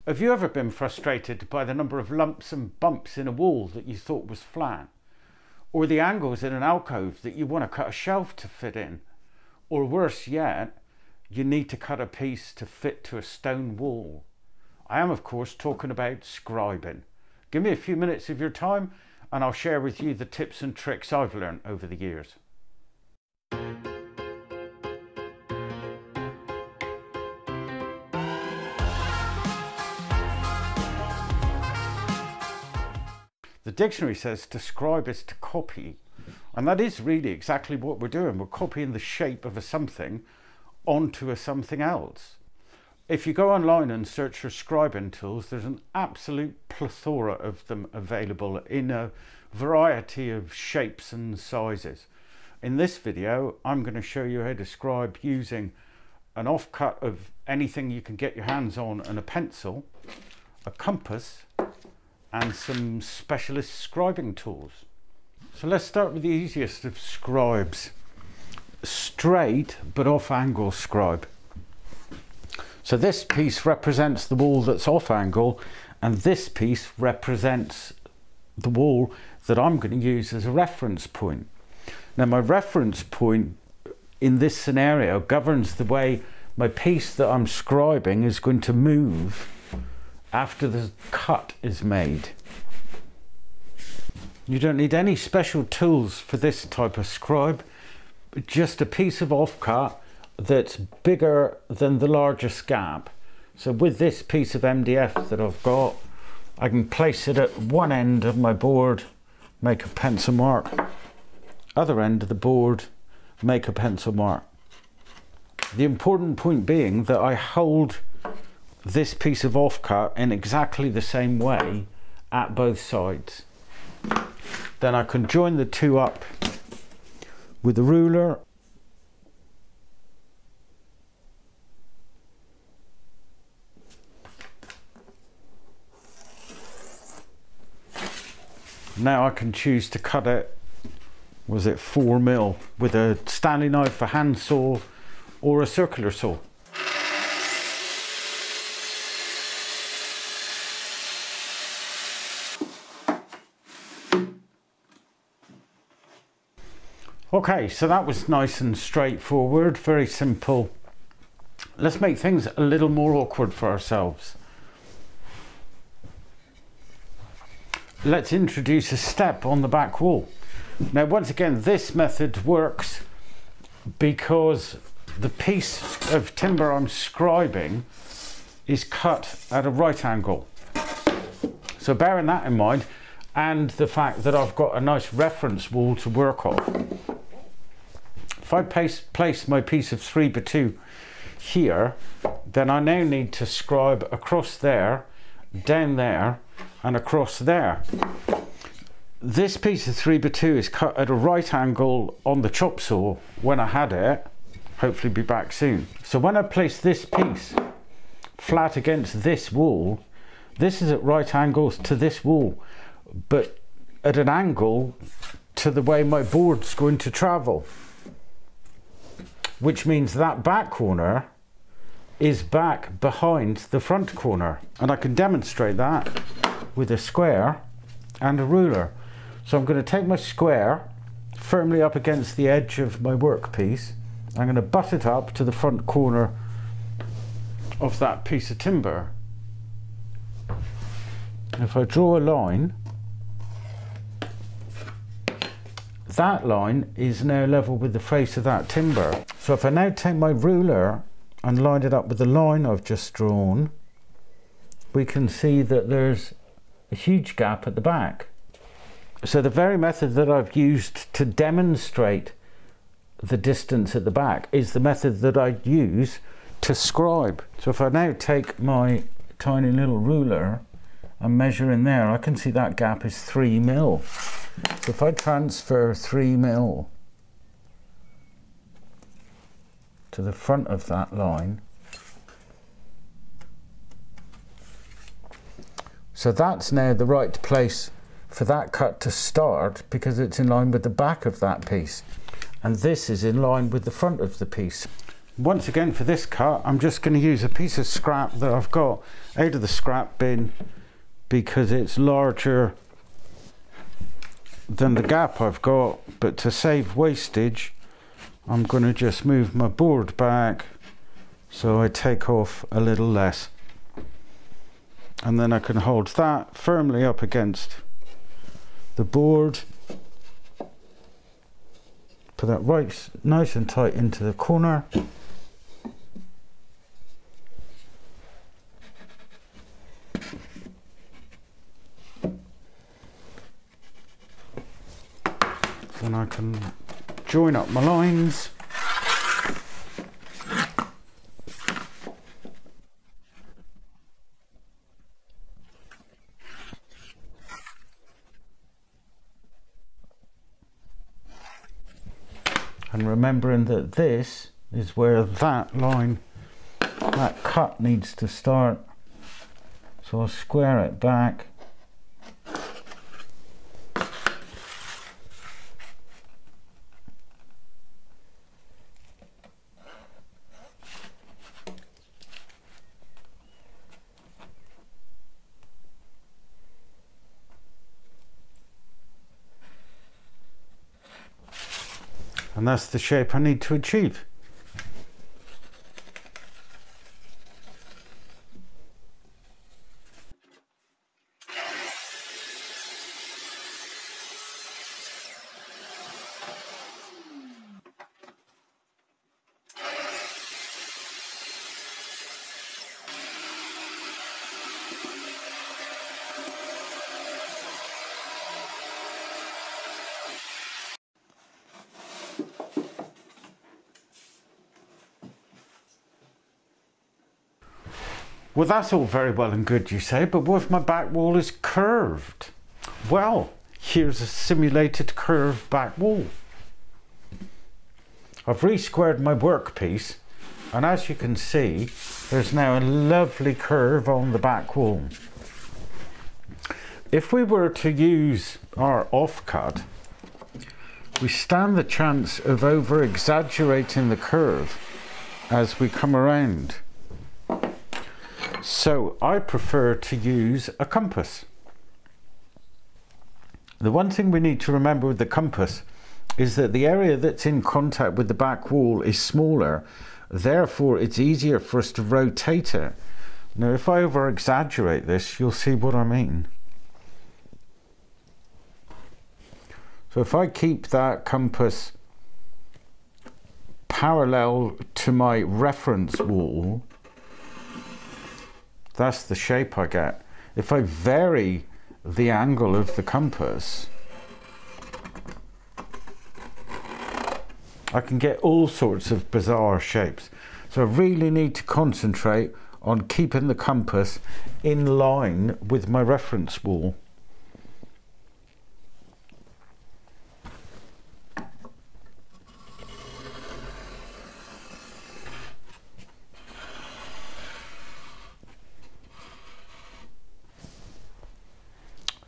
Have you ever been frustrated by the number of lumps and bumps in a wall that you thought was flat? Or the angles in an alcove that you want to cut a shelf to fit in? Or worse yet, you need to cut a piece to fit to a stone wall? I am, of course, talking about scribing. Give me a few minutes of your time and I'll share with you the tips and tricks I've learned over the years. The dictionary says to scribe is to copy, and that is really exactly what we're doing. We're copying the shape of a something onto a something else. If you go online and search for scribing tools, there's an absolute plethora of them available in a variety of shapes and sizes. In this video, I'm going to show you how to scribe using an offcut of anything you can get your hands on and a pencil, a compass, and some specialist scribing tools. So let's start with the easiest of scribes. Straight but off angle scribe. So this piece represents the wall that's off angle, and this piece represents the wall that I'm going to use as a reference point. Now my reference point in this scenario governs the way my piece that I'm scribing is going to move after the cut is made. You don't need any special tools for this type of scribe, just a piece of offcut that's bigger than the largest gap. So with this piece of MDF that I've got, I can place it at one end of my board, make a pencil mark, other end of the board, make a pencil mark. The important point being that I hold this piece of offcut in exactly the same way at both sides. Then I can join the two up with a ruler . Now I can choose to cut it, was it 4mm, with a Stanley knife, a hand saw, or a circular saw. Okay, so that was nice and straightforward, very simple. Let's make things a little more awkward for ourselves. Let's introduce a step on the back wall. Now, once again, this method works because the piece of timber I'm scribing is cut at a right angle. So bearing that in mind, and the fact that I've got a nice reference wall to work off, if I place my piece of 3x2 here, then I now need to scribe across there, down there, and across there. This piece of 3x2 is cut at a right angle on the chop saw when I had it, hopefully be back soon. So when I place this piece flat against this wall, this is at right angles to this wall, but at an angle to the way my board's going to travel, which means that back corner is back behind the front corner. And I can demonstrate that with a square and a ruler. So I'm going to take my square firmly up against the edge of my workpiece. I'm going to butt it up to the front corner of that piece of timber. If I draw a line, that line is now level with the face of that timber. So if I now take my ruler and line it up with the line I've just drawn, we can see that there's a huge gap at the back. So the very method that I've used to demonstrate the distance at the back is the method that I use to scribe. So if I now take my tiny little ruler and measure in there, I can see that gap is 3mm. So if I transfer 3mm to the front of that line, so that's now the right place for that cut to start because it's in line with the back of that piece, and this is in line with the front of the piece. Once again, for this cut, I'm just going to use a piece of scrap that I've got out of the scrap bin because it's larger than the gap I've got, but to save wastage, I'm going to just move my board back so I take off a little less. And then I can hold that firmly up against the board. Put that right nice and tight into the corner. Then I can join up my lines. And remembering that this is where that line, that cut needs to start. So I'll square it back. And that's the shape I need to achieve. Well, that's all very well and good, you say, but what if my back wall is curved? Well, here's a simulated curved back wall. I've re-squared my workpiece, and as you can see, there's now a lovely curve on the back wall. If we were to use our offcut, we stand the chance of over-exaggerating the curve as we come around. So I prefer to use a compass. The one thing we need to remember with the compass is that the area that's in contact with the back wall is smaller, therefore it's easier for us to rotate it. Now if I over exaggerate this, you'll see what I mean. So if I keep that compass parallel to my reference wall, that's the shape I get. If I vary the angle of the compass, I can get all sorts of bizarre shapes. So I really need to concentrate on keeping the compass in line with my reference wall.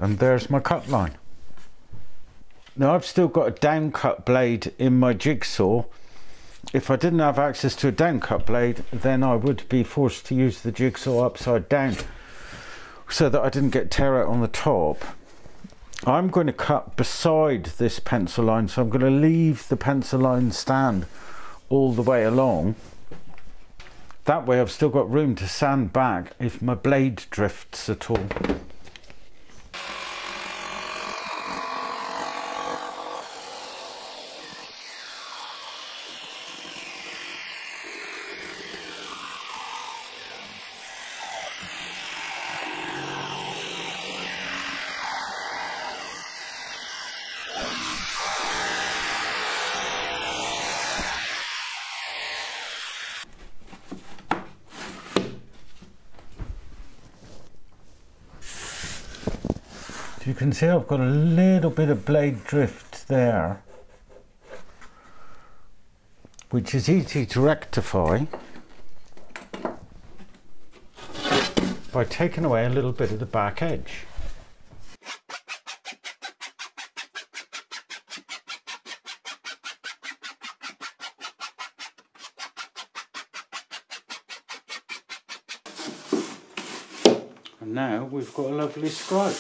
And there's my cut line. Now I've still got a down cut blade in my jigsaw. If I didn't have access to a down cut blade, then I would be forced to use the jigsaw upside down so that I didn't get tear out on the top. I'm going to cut beside this pencil line, so I'm going to leave the pencil line stand all the way along. That way I've still got room to sand back if my blade drifts at all. You can see I've got a little bit of blade drift there, which is easy to rectify by taking away a little bit of the back edge. And now we've got a lovely scribe.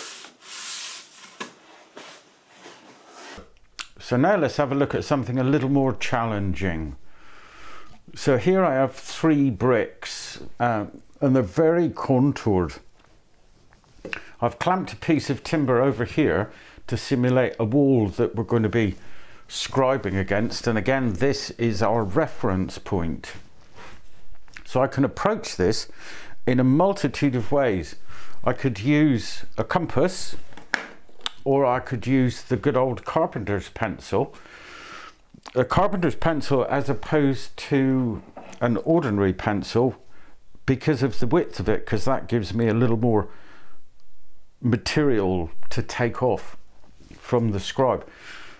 So now let's have a look at something a little more challenging. So here I have 3 bricks and they're very contoured. I've clamped a piece of timber over here to simulate a wall that we're going to be scribing against, and again this is our reference point. So I can approach this in a multitude of ways. I could use a compass, or I could use the good old carpenter's pencil. A carpenter's pencil as opposed to an ordinary pencil because of the width of it, because that gives me a little more material to take off from the scribe.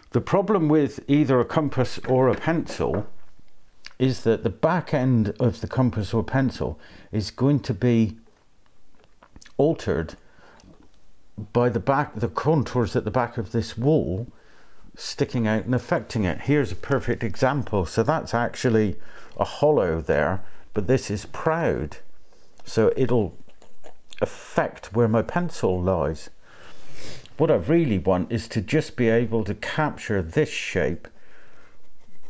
The problem with either a compass or a pencil is that the back end of the compass or pencil is going to be altered by the contours at the back of this wall sticking out and affecting it. Here's a perfect example. So that's actually a hollow there, but this is proud, so it'll affect where my pencil lies. What I really want is to just be able to capture this shape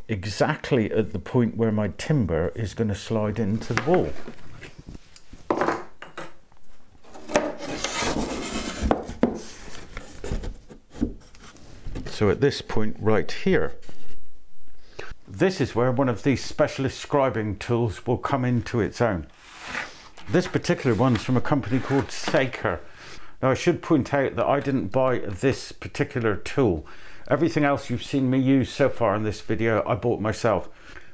exactly at the point where my timber is going to slide into the wall. So at this point right here, this is where one of these specialist scribing tools will come into its own. This particular one's from a company called Saker. Now I should point out that I didn't buy this particular tool. Everything else you've seen me use so far in this video I bought myself.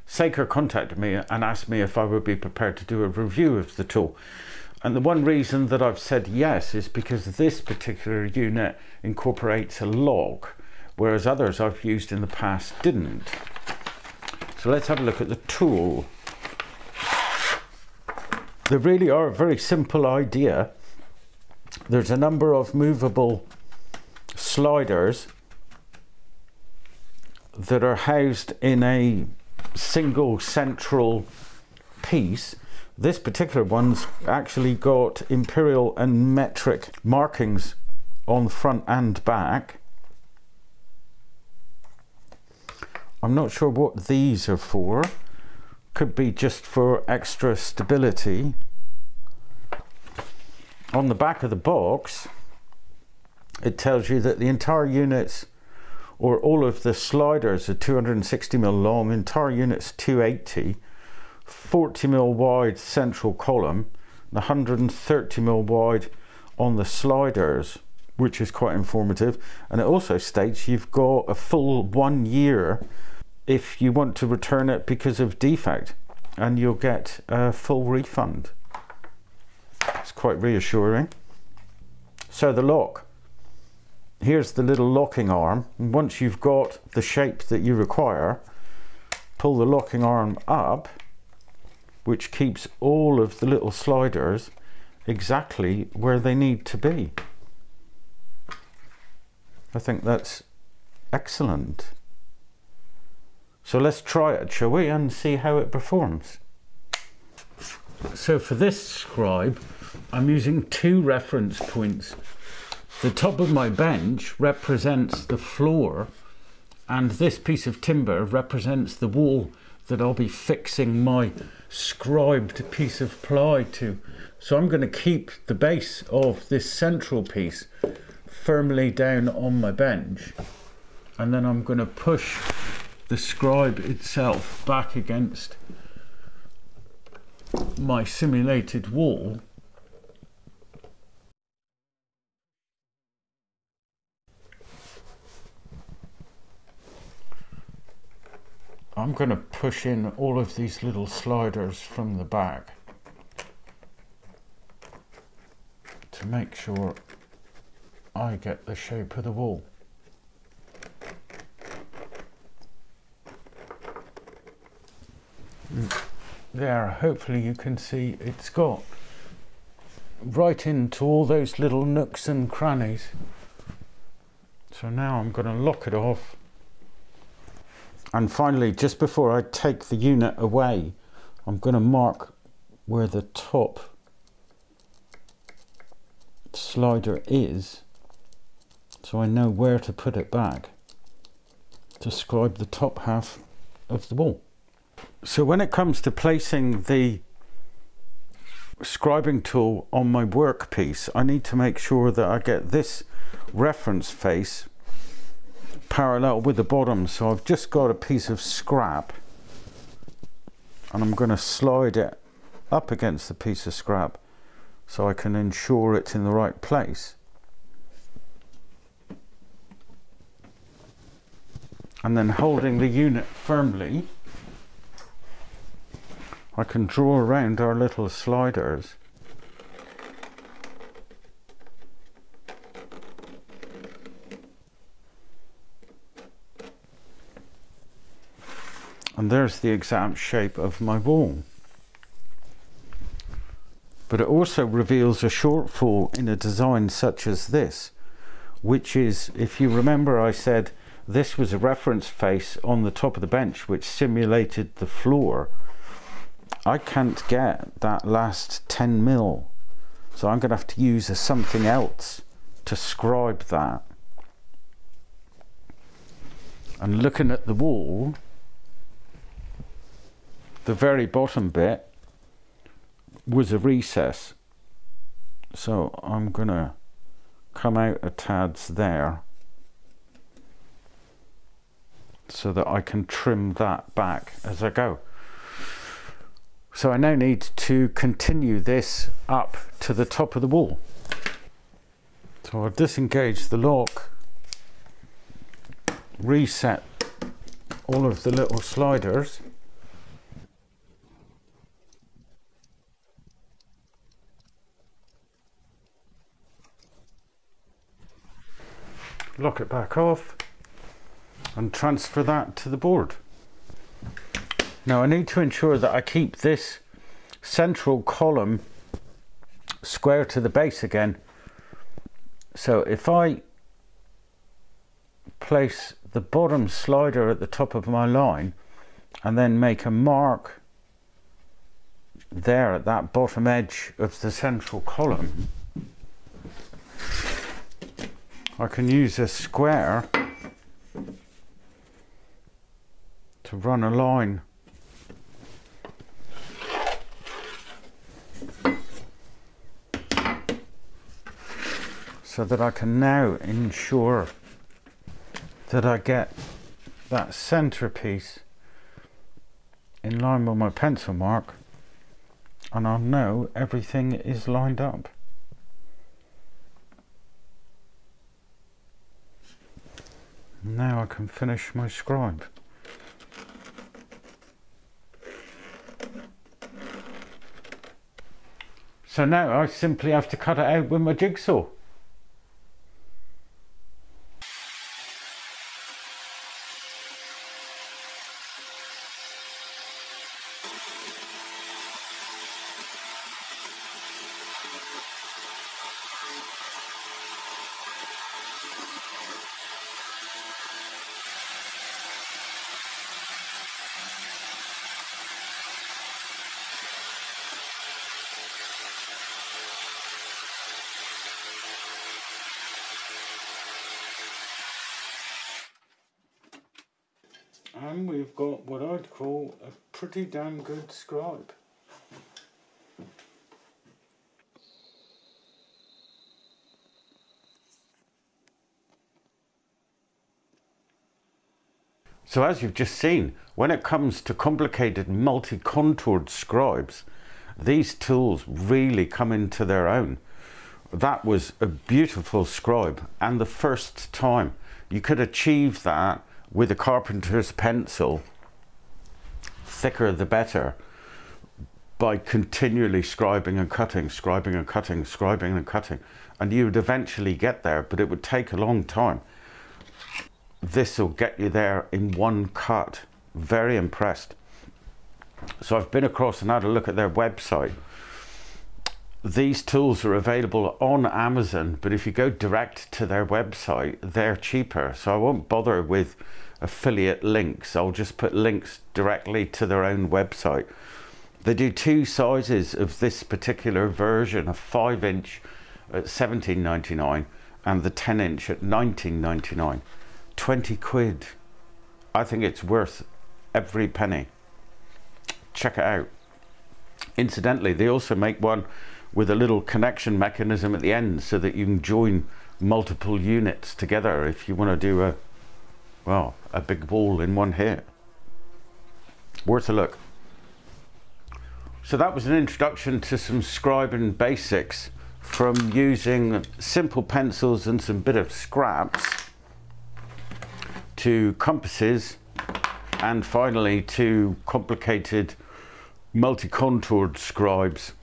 Saker contacted me and asked me if I would be prepared to do a review of the tool. And the one reason that I've said yes is because this particular unit incorporates a log, whereas others I've used in the past didn't. So let's have a look at the tool. They really are a very simple idea. There's a number of movable sliders that are housed in a single central piece. This particular one's actually got imperial and metric markings on front and back. I'm not sure what these are for. Could be just for extra stability. On the back of the box, it tells you that the entire unit's, or all of the sliders, are 260mm long, entire unit's 280, 40mm wide central column, 130mm wide on the sliders, which is quite informative. And it also states you've got a full 1 year if you want to return it because of defect, and you'll get a full refund. It's quite reassuring. So the lock, here's the little locking arm. And once you've got the shape that you require, pull the locking arm up, which keeps all of the little sliders exactly where they need to be. I think that's excellent. So let's try it, shall we, and see how it performs. So for this scribe, I'm using 2 reference points. The top of my bench represents the floor, and this piece of timber represents the wall that I'll be fixing my scribed piece of ply to. So I'm going to keep the base of this central piece firmly down on my bench, and then I'm going to push the scribe itself back against my simulated wall. I'm going to push in all of these little sliders from the back to make sure I get the shape of the wall. There, hopefully you can see it's got right into all those little nooks and crannies. So now I'm going to lock it off. And finally, just before I take the unit away, I'm going to mark where the top slider is, so I know where to put it back to scribe the top half of the wall. So when it comes to placing the scribing tool on my workpiece, I need to make sure that I get this reference face parallel with the bottom. So I've just got a piece of scrap and I'm going to slide it up against the piece of scrap so I can ensure it's in the right place. And then holding the unit firmly, I can draw around our little sliders and there's the exact shape of my wall. But it also reveals a shortfall in a design such as this, which is, if you remember, I said this was a reference face on the top of the bench which simulated the floor. I can't get that last 10 mil, so I'm going to have to use something else to scribe that. And looking at the wall, the very bottom bit was a recess, so I'm going to come out a tad there so that I can trim that back as I go. So I now need to continue this up to the top of the wall. So I'll disengage the lock, reset all of the little sliders, lock it back off and transfer that to the board. Now I need to ensure that I keep this central column square to the base again. So if I place the bottom slider at the top of my line and then make a mark there at that bottom edge of the central column, I can use a square to run a line so that I can now ensure that I get that centerpiece in line with my pencil mark, and I'll know everything is lined up. Now I can finish my scribe. So now I simply have to cut it out with my jigsaw. And we've got what I'd call a pretty damn good scribe. So as you've just seen, when it comes to complicated multi-contoured scribes, these tools really come into their own. That was a beautiful scribe, and the first time you could achieve that with a carpenter's pencil, thicker the better, by continually scribing and cutting, scribing and cutting, scribing and cutting, and you would eventually get there, but it would take a long time. This will get you there in one cut. Very impressed. So I've been across and had a look at their website. These tools are available on Amazon, but if you go direct to their website, they're cheaper. So I won't bother with affiliate links. I'll just put links directly to their own website. They do two sizes of this particular version, a 5-inch at £17.99 and the 10-inch at £19.99. 20 quid. I think it's worth every penny. Check it out. Incidentally, they also make one with a little connection mechanism at the end so that you can join multiple units together if you want to do a big wall in one hit. Worth a look. So that was an introduction to some scribing basics, from using simple pencils and some bit of scraps to compasses, and finally to complicated multi-contoured scribes.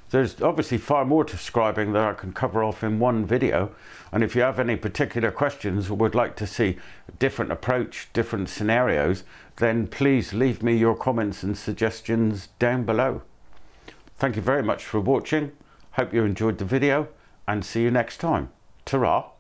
There's obviously far more to scribing that I can cover off in one video, and if you have any particular questions or would like to see a different approach, different scenarios, then please leave me your comments and suggestions down below. Thank you very much for watching. Hope you enjoyed the video, and see you next time. Ta-ra!